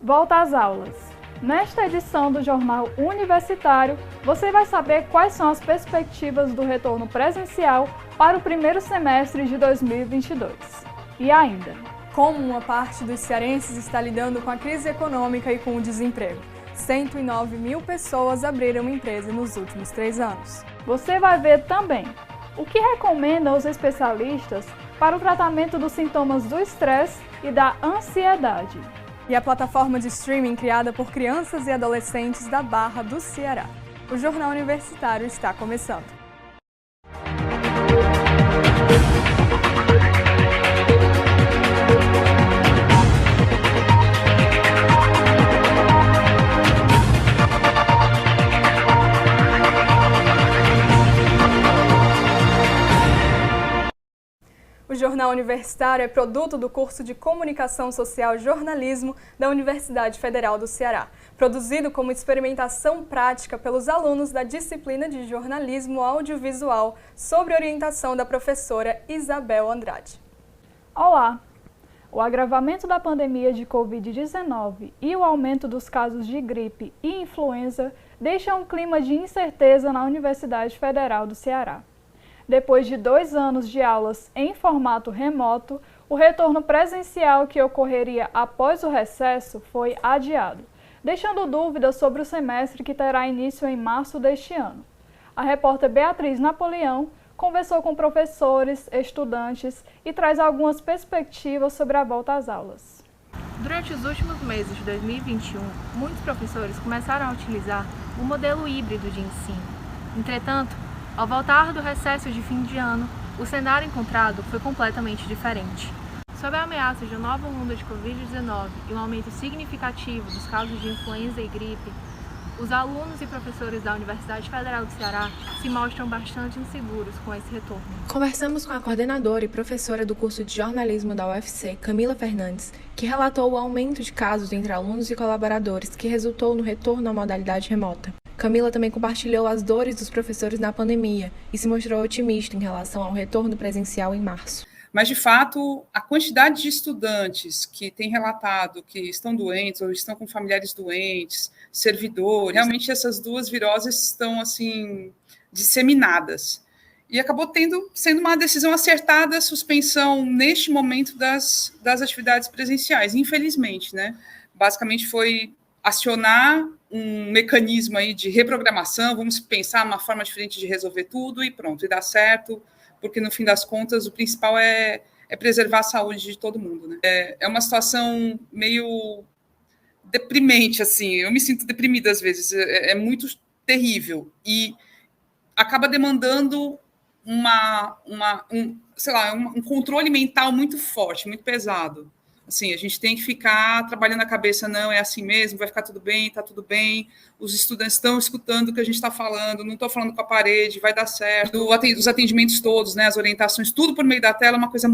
Volta às aulas. Nesta edição do Jornal Universitário, você vai saber quais são as perspectivas do retorno presencial para o primeiro semestre de 2022. E ainda, como uma parte dos cearenses está lidando com a crise econômica e com o desemprego. 109 mil pessoas abriram empresa nos últimos 3 anos. Você vai ver também o que recomendam os especialistas para o tratamento dos sintomas do estresse e da ansiedade. E a plataforma de streaming criada por crianças e adolescentes da Barra do Ceará. O Jornal Universitário está começando. O Jornal Universitário é produto do curso de Comunicação Social e Jornalismo da Universidade Federal do Ceará, produzido como experimentação prática pelos alunos da disciplina de Jornalismo Audiovisual, sob orientação da professora Isabel Andrade. Olá! O agravamento da pandemia de Covid-19 e o aumento dos casos de gripe e influenza deixam um clima de incerteza na Universidade Federal do Ceará. Depois de 2 anos de aulas em formato remoto, o retorno presencial que ocorreria após o recesso foi adiado, deixando dúvidas sobre o semestre que terá início em março deste ano. A repórter Beatriz Napoleão conversou com professores, estudantes e traz algumas perspectivas sobre a volta às aulas. Durante os últimos meses de 2021, muitos professores começaram a utilizar o modelo híbrido de ensino. Entretanto, ao voltar do recesso de fim de ano, o cenário encontrado foi completamente diferente. Sob a ameaça de uma nova onda de Covid-19 e um aumento significativo dos casos de influenza e gripe, os alunos e professores da Universidade Federal do Ceará se mostram bastante inseguros com esse retorno. Conversamos com a coordenadora e professora do curso de jornalismo da UFC, Camila Fernandes, que relatou o aumento de casos entre alunos e colaboradores que resultou no retorno à modalidade remota. Camila também compartilhou as dores dos professores na pandemia e se mostrou otimista em relação ao retorno presencial em março. Mas, de fato, a quantidade de estudantes que têm relatado que estão doentes ou estão com familiares doentes, servidores, realmente essas duas viroses estão, assim, disseminadas. E acabou sendo uma decisão acertada a suspensão, neste momento, das atividades presenciais, infelizmente, né? Basicamente foi acionar um mecanismo aí de reprogramação, vamos pensar uma forma diferente de resolver tudo e pronto, e dá certo, porque no fim das contas o principal é preservar a saúde de todo mundo, né? É uma situação meio deprimente, assim, eu me sinto deprimida às vezes, é muito terrível e acaba demandando um controle mental muito forte, muito pesado. Assim, a gente tem que ficar trabalhando a cabeça, não, é assim mesmo, vai ficar tudo bem, está tudo bem, os estudantes estão escutando o que a gente está falando, não estou falando com a parede, vai dar certo, os atendimentos todos, né, as orientações, tudo por meio da tela é uma coisa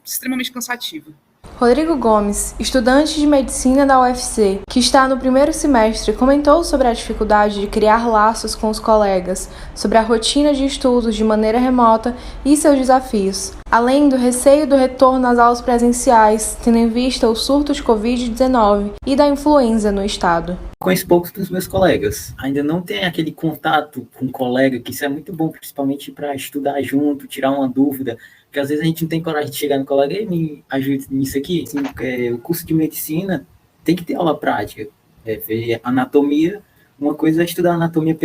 extremamente cansativa. Rodrigo Gomes, estudante de medicina da UFC, que está no primeiro semestre, comentou sobre a dificuldade de criar laços com os colegas, sobre a rotina de estudos de maneira remota e seus desafios, além do receio do retorno às aulas presenciais, tendo em vista o surto de Covid-19 e da influenza no estado. Conheço poucos dos meus colegas. Ainda não tem aquele contato com o colega, que isso é muito bom, principalmente para estudar junto, tirar uma dúvida, porque às vezes a gente não tem coragem de chegar no colega e me ajude nisso aqui. Assim, o curso de medicina tem que ter aula prática, ver anatomia. Uma coisa é estudar anatomia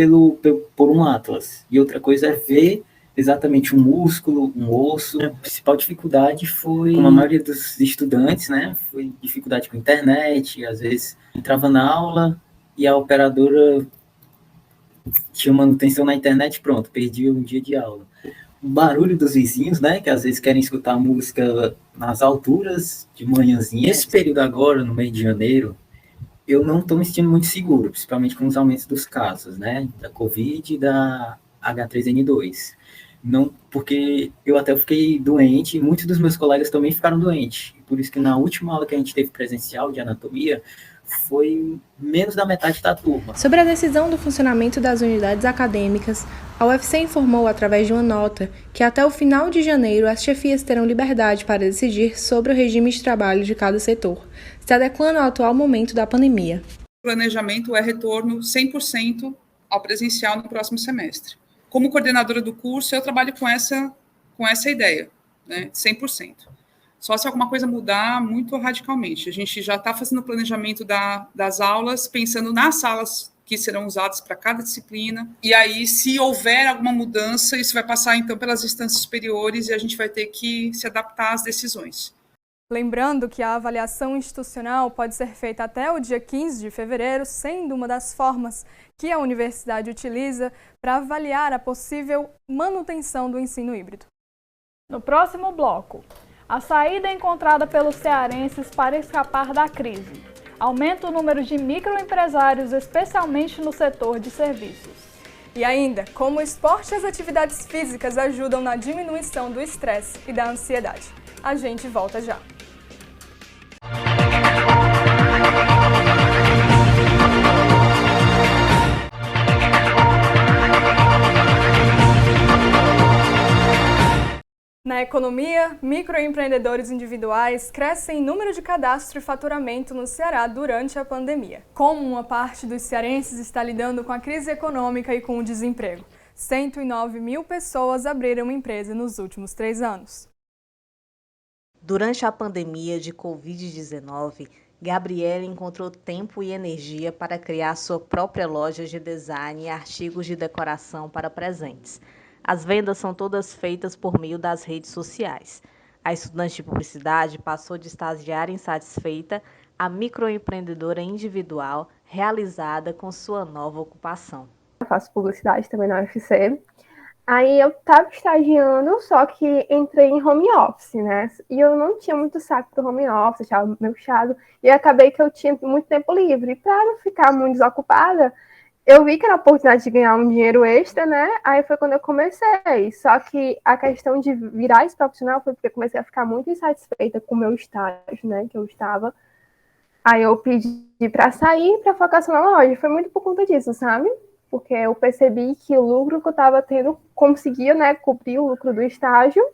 por um atlas, e outra coisa é ver exatamente um músculo, um osso. A principal dificuldade foi, como a maioria dos estudantes, né, foi dificuldade com a internet, às vezes entrava na aula e a operadora tinha manutenção na internet, pronto, perdi um dia de aula. O barulho dos vizinhos, né, que às vezes querem escutar música nas alturas de manhãzinha. Esse período agora, no mês de janeiro, eu não estou me sentindo muito seguro, principalmente com os aumentos dos casos, né, da Covid e da H3N2. Não, porque eu até fiquei doente e muitos dos meus colegas também ficaram doentes. Por isso que na última aula que a gente teve presencial de anatomia, foi menos da metade da turma. Sobre a decisão do funcionamento das unidades acadêmicas, a UFC informou através de uma nota que até o final de janeiro as chefias terão liberdade para decidir sobre o regime de trabalho de cada setor, se adequando ao atual momento da pandemia. O planejamento é retorno 100% ao presencial no próximo semestre. Como coordenadora do curso, eu trabalho com essa ideia, né, 100%. Só se alguma coisa mudar muito radicalmente. A gente já está fazendo o planejamento das aulas, pensando nas salas que serão usadas para cada disciplina. E aí, se houver alguma mudança, isso vai passar, então, pelas instâncias superiores e a gente vai ter que se adaptar às decisões. Lembrando que a avaliação institucional pode ser feita até o dia 15 de fevereiro, sendo uma das formas que a universidade utiliza para avaliar a possível manutenção do ensino híbrido. No próximo bloco, a saída encontrada pelos cearenses para escapar da crise. Aumenta o número de microempresários, especialmente no setor de serviços. E ainda, como o esporte e as atividades físicas ajudam na diminuição do estresse e da ansiedade. A gente volta já. Na economia, microempreendedores individuais crescem em número de cadastro e faturamento no Ceará durante a pandemia. Como uma parte dos cearenses está lidando com a crise econômica e com o desemprego? 109 mil pessoas abriram empresa nos últimos 3 anos. Durante a pandemia de Covid-19, Gabriela encontrou tempo e energia para criar sua própria loja de design e artigos de decoração para presentes. As vendas são todas feitas por meio das redes sociais. A estudante de publicidade passou de estagiária insatisfeita a microempreendedora individual realizada com sua nova ocupação. Eu faço publicidade também na UFC. Aí eu estava estagiando, só que entrei em home office, né? E eu não tinha muito saco pro home office, achava meio chato. E acabei que eu tinha muito tempo livre. Para não ficar muito desocupada, eu vi que era a oportunidade de ganhar um dinheiro extra, né? Aí foi quando eu comecei. Só que a questão de virar esse profissional foi porque eu comecei a ficar muito insatisfeita com o meu estágio, né? Que eu estava. Aí eu pedi para sair para focar só na loja. Foi muito por conta disso, sabe? Porque eu percebi que o lucro que eu estava tendo conseguia, né, cobrir o lucro do estágio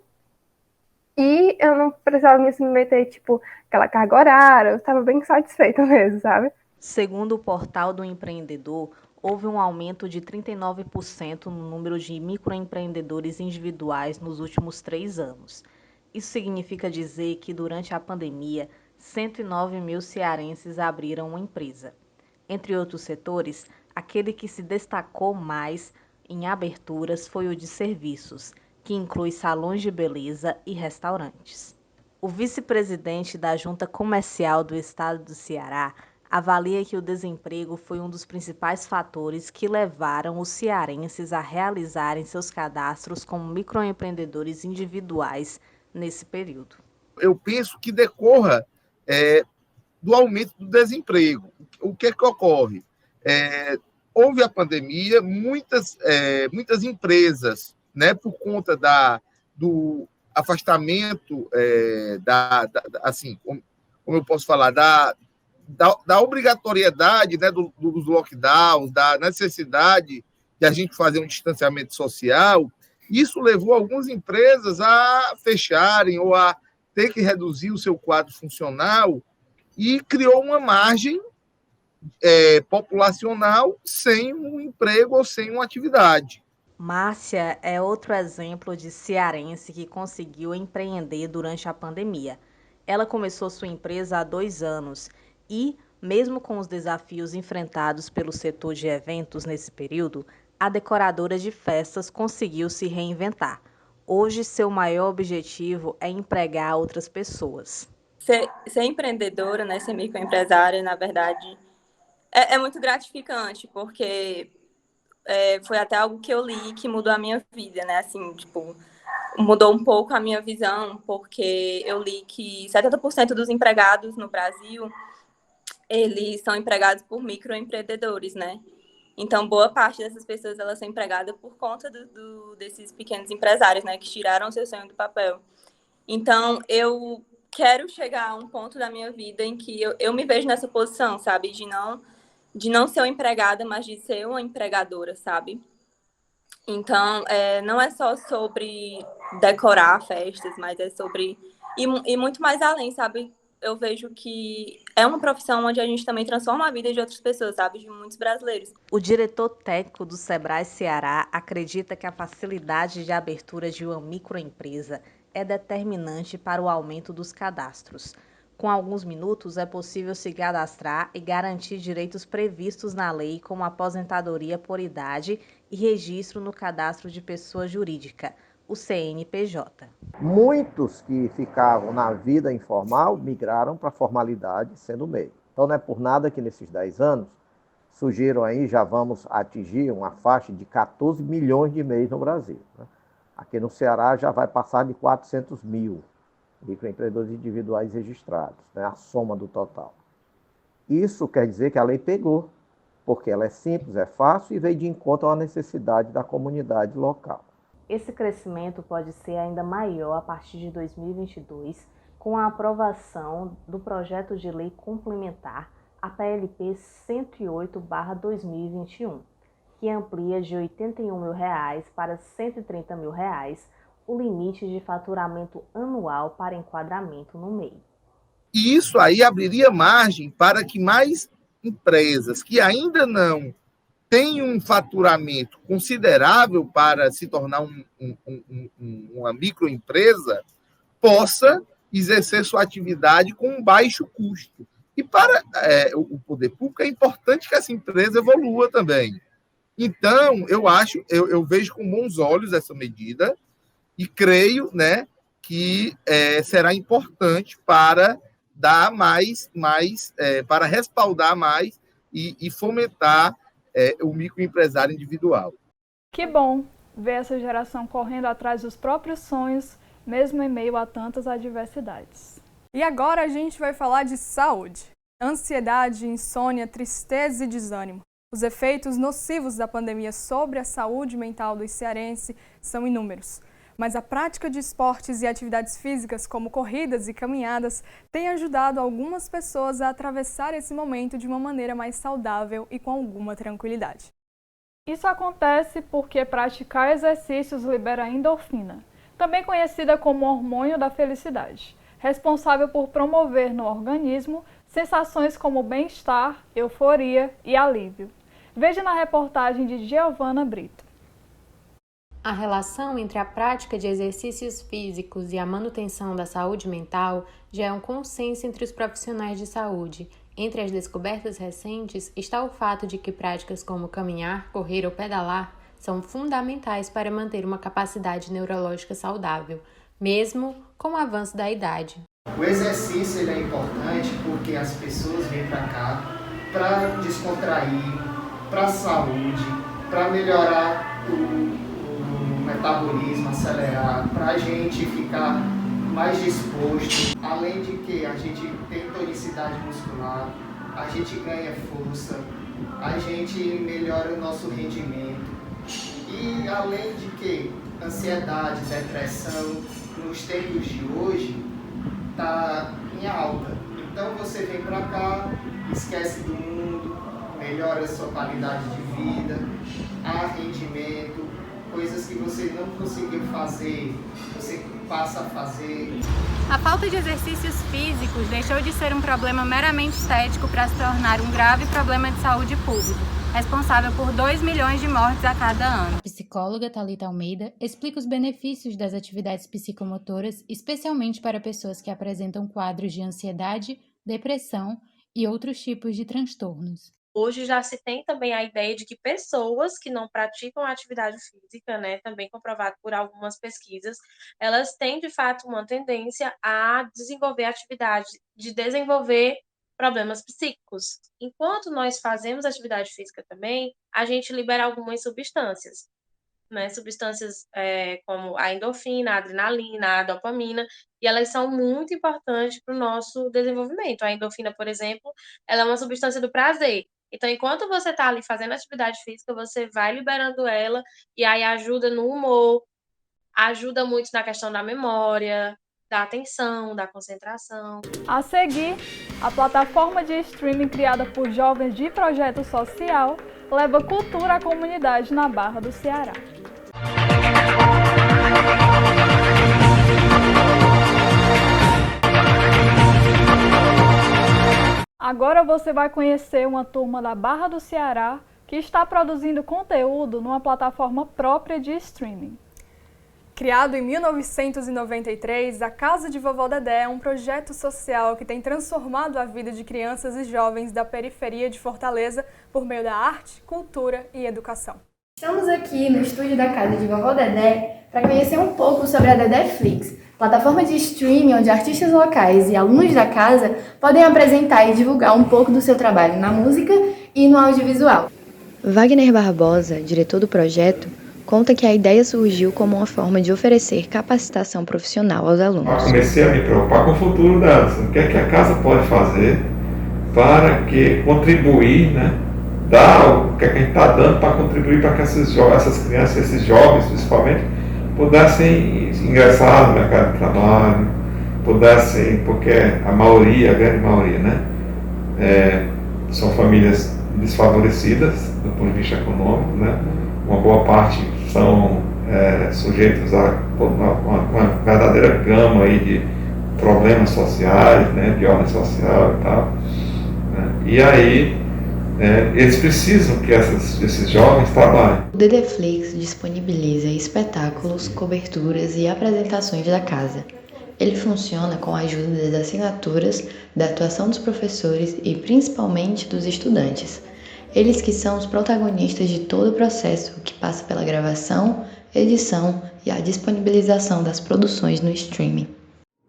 e eu não precisava me submeter, tipo, aquela carga horária, eu estava bem satisfeita mesmo, sabe? Segundo o portal do empreendedor, houve um aumento de 39% no número de microempreendedores individuais nos últimos 3 anos. Isso significa dizer que durante a pandemia, 109 mil cearenses abriram uma empresa. Entre outros setores, aquele que se destacou mais em aberturas foi o de serviços, que inclui salões de beleza e restaurantes. O vice-presidente da Junta Comercial do Estado do Ceará avalia que o desemprego foi um dos principais fatores que levaram os cearenses a realizarem seus cadastros como microempreendedores individuais nesse período. Eu penso que decorra do aumento do desemprego. O que ocorre? Houve a pandemia, muitas empresas, né, por conta do afastamento, assim, como eu posso falar, da obrigatoriedade, né, dos lockdowns, da necessidade de a gente fazer um distanciamento social, isso levou algumas empresas a fecharem ou a ter que reduzir o seu quadro funcional e criou uma margem populacional sem um emprego ou sem uma atividade. Márcia é outro exemplo de cearense que conseguiu empreender durante a pandemia. Ela começou sua empresa há 2 anos e, mesmo com os desafios enfrentados pelo setor de eventos nesse período, a decoradora de festas conseguiu se reinventar. Hoje, seu maior objetivo é empregar outras pessoas. Ser empreendedora, né, ser microempresária, na verdade, é muito gratificante, porque foi até algo que eu li que mudou a minha vida, né? Assim, tipo, mudou um pouco a minha visão, porque eu li que 70% dos empregados no Brasil, eles são empregados por microempreendedores, né? Então, boa parte dessas pessoas, elas são empregadas por conta desses pequenos empresários, né? Que tiraram o seu sonho do papel. Então, eu quero chegar a um ponto da minha vida em que eu me vejo nessa posição, sabe? De não ser uma empregada, mas de ser uma empregadora, sabe? Então, não é só sobre decorar festas, mas é sobre... E muito mais além, sabe? Eu vejo que é uma profissão onde a gente também transforma a vida de outras pessoas, sabe? De muitos brasileiros. O diretor técnico do Sebrae Ceará acredita que a facilidade de abertura de uma microempresa é determinante para o aumento dos cadastros. Com alguns minutos, é possível se cadastrar e garantir direitos previstos na lei, como aposentadoria por idade e registro no cadastro de pessoa jurídica, o CNPJ. Muitos que ficavam na vida informal migraram para a formalidade, sendo MEI. Então não é por nada que nesses 10 anos surgiram aí, já vamos atingir uma faixa de 14 milhões de MEIs no Brasil. Aqui no Ceará já vai passar de 400 mil microempreendedores individuais registrados, a soma do total. Isso quer dizer que a lei pegou, porque ela é simples, é fácil e veio de encontro à necessidade da comunidade local. Esse crescimento pode ser ainda maior a partir de 2022, com a aprovação do projeto de lei complementar, a PLP 108/2021, que amplia de R$ 81 mil para R$ 130 mil o limite de faturamento anual para enquadramento no MEI. E isso aí abriria margem para que mais empresas que ainda não têm um faturamento considerável para se tornar uma microempresa possa exercer sua atividade com um baixo custo. E para o poder público é importante que essa empresa evolua também. Então, eu vejo com bons olhos essa medida e creio, que será importante para dar para respaldar mais e fomentar o microempresário individual. Que bom ver essa geração correndo atrás dos próprios sonhos, mesmo em meio a tantas adversidades. E agora a gente vai falar de saúde. Ansiedade, insônia, tristeza e desânimo. Os efeitos nocivos da pandemia sobre a saúde mental dos cearenses são inúmeros. Mas a prática de esportes e atividades físicas, como corridas e caminhadas, tem ajudado algumas pessoas a atravessar esse momento de uma maneira mais saudável e com alguma tranquilidade. Isso acontece porque praticar exercícios libera endorfina, também conhecida como hormônio da felicidade, responsável por promover no organismo sensações como bem-estar, euforia e alívio. Veja na reportagem de Giovana Brito. A relação entre a prática de exercícios físicos e a manutenção da saúde mental já é um consenso entre os profissionais de saúde. Entre as descobertas recentes está o fato de que práticas como caminhar, correr ou pedalar são fundamentais para manter uma capacidade neurológica saudável, mesmo com o avanço da idade. O exercício ele é importante porque as pessoas vêm para cá para descontrair, para a saúde, para melhorar o metabolismo, acelerar, para a gente ficar mais disposto. Além de que a gente tem tonicidade muscular, a gente ganha força, a gente melhora o nosso rendimento. E além de que ansiedade, depressão, nos tempos de hoje, está em alta. Então você vem para cá, esquece do mundo, melhora a sua qualidade de vida, há rendimento, coisas que você não conseguiu fazer, você passa a fazer. A falta de exercícios físicos deixou de ser um problema meramente estético para se tornar um grave problema de saúde pública, responsável por 2 milhões de mortes a cada ano. A psicóloga Thalita Almeida explica os benefícios das atividades psicomotoras, especialmente para pessoas que apresentam quadros de ansiedade, depressão e outros tipos de transtornos. Hoje já se tem também a ideia de que pessoas que não praticam atividade física, também comprovado por algumas pesquisas, elas têm de fato uma tendência a desenvolver atividade, de desenvolver problemas psíquicos. Enquanto nós fazemos atividade física também, a gente libera algumas substâncias, substâncias como a endorfina, a adrenalina, a dopamina, e elas são muito importantes para o nosso desenvolvimento. A endorfina, por exemplo, ela é uma substância do prazer. Então, enquanto você está ali fazendo atividade física, você vai liberando ela, e aí ajuda no humor, ajuda muito na questão da memória, da atenção, da concentração. A seguir, a plataforma de streaming criada por jovens de projeto social leva cultura à comunidade na Barra do Ceará. Agora você vai conhecer uma turma da Barra do Ceará que está produzindo conteúdo numa plataforma própria de streaming. Criado em 1993, a Casa de Vovó Dedé é um projeto social que tem transformado a vida de crianças e jovens da periferia de Fortaleza por meio da arte, cultura e educação. Estamos aqui no estúdio da Casa de Vovó Dedé para conhecer um pouco sobre a Dedéflix, plataforma de streaming onde artistas locais e alunos da casa podem apresentar e divulgar um pouco do seu trabalho na música e no audiovisual. Wagner Barbosa, diretor do projeto, conta que a ideia surgiu como uma forma de oferecer capacitação profissional aos alunos. Eu comecei a me preocupar com o futuro delas. O que é que a casa pode fazer para contribuir, né? O que é que a gente está dando para contribuir para que essas crianças, esses jovens principalmente, pudessem ingressar no mercado de trabalho, porque a maioria, a grande maioria, né, são famílias desfavorecidas do ponto de vista econômico, né, uma boa parte são sujeitos a uma verdadeira gama aí de problemas sociais, né, de ordem social e tal, né, e aí eles precisam que esses jovens trabalhem. O Dedéflix disponibiliza espetáculos, coberturas e apresentações da casa. Ele funciona com a ajuda das assinaturas, da atuação dos professores e principalmente dos estudantes. Eles que são os protagonistas de todo o processo que passa pela gravação, edição e a disponibilização das produções no streaming.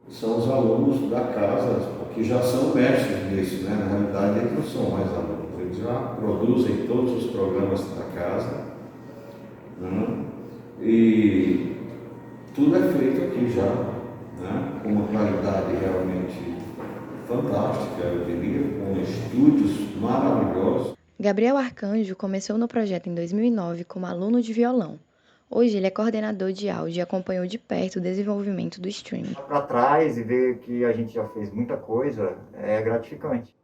São os alunos da casa que já são mestres nisso, né? Na realidade eles não são mais alunos. Eles já produzem todos os programas da casa, né? E tudo é feito aqui já, né? Com uma qualidade realmente fantástica, eu diria, com estúdios maravilhosos. Gabriel Arcanjo começou no projeto em 2009 como aluno de violão. Hoje ele é coordenador de áudio e acompanhou de perto o desenvolvimento do streaming. Para trás e ver que a gente já fez muita coisa é gratificante.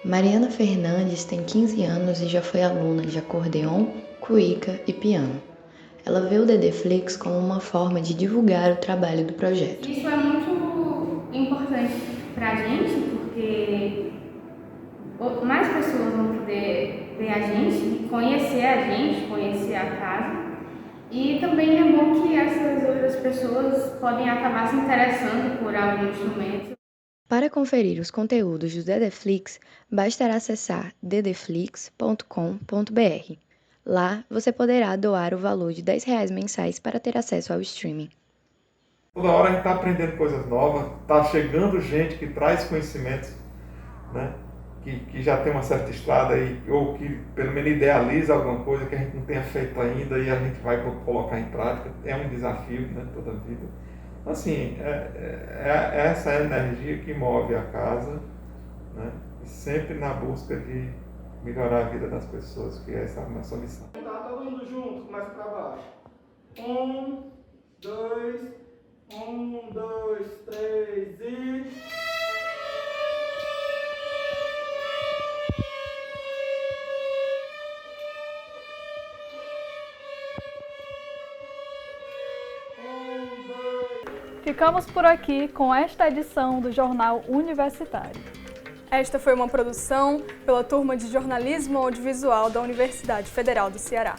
Mariana Fernandes tem 15 anos e já foi aluna de acordeon, cuíca e piano. Ela vê o Dedéflix como uma forma de divulgar o trabalho do projeto. Isso é muito importante para a gente, porque mais pessoas vão poder ver a gente, conhecer a casa. E também é bom que essas outras pessoas podem acabar se interessando por algum instrumento. Para conferir os conteúdos do Dedéflix, bastará acessar dedeflix.com.br. Lá, você poderá doar o valor de R$10 mensais para ter acesso ao streaming. Toda hora a gente está aprendendo coisas novas, está chegando gente que traz conhecimentos, né, que já tem uma certa estrada aí, ou que pelo menos idealiza alguma coisa que a gente não tenha feito ainda e a gente vai colocar em prática. É um desafio, né, toda a vida. Assim, essa é a energia que move a casa, né? Sempre na busca de melhorar a vida das pessoas, que essa é a nossa missão. Tá todo mundo junto, começa para baixo. 1, 2, 1, 2, 3 e... Ficamos por aqui com esta edição do Jornal Universitário. Esta foi uma produção pela Turma de Jornalismo Audiovisual da Universidade Federal do Ceará.